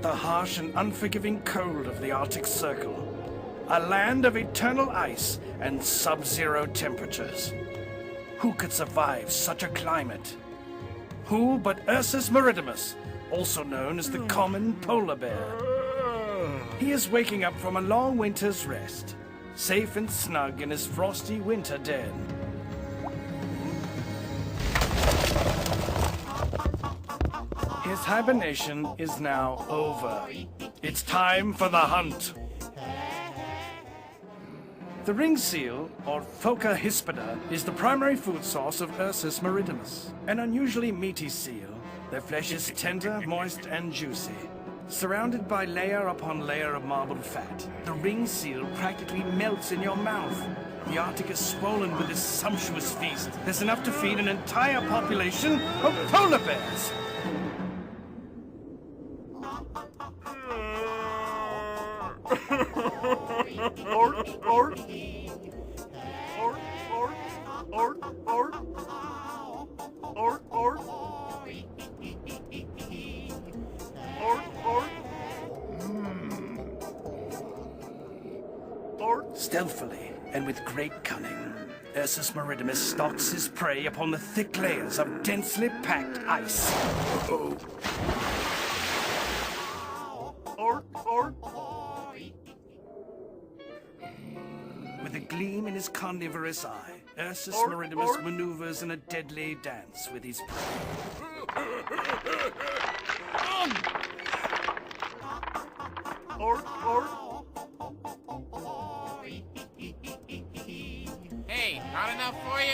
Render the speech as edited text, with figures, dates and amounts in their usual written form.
the harsh and unforgiving cold of the Arctic Circle. A land of eternal ice and sub-zero temperatures. Who could survive such a climate? Who but Ursus maritimus, also known as the common polar bear. He is waking up from a long winter's rest, safe and snug in his frosty winter den. His hibernation is now over. It's time for the hunt. The ring seal, or Phoca hispida, is the primary food source of Ursus maritimus. An unusually meaty seal, their flesh is tender, moist, and juicy. Surrounded by layer upon layer of marbled fat, the ring seal practically melts in your mouth. The Arctic is swollen with this sumptuous feast. There's enough to feed an entire population of polar bears. Stealthily and with great cunning, Ursus maritimus stalks his prey upon the thick layers of densely packed ice. With a gleam in his carnivorous eye, Ursus maritimus maneuvers in a deadly dance with his prey. Hey, not enough for you?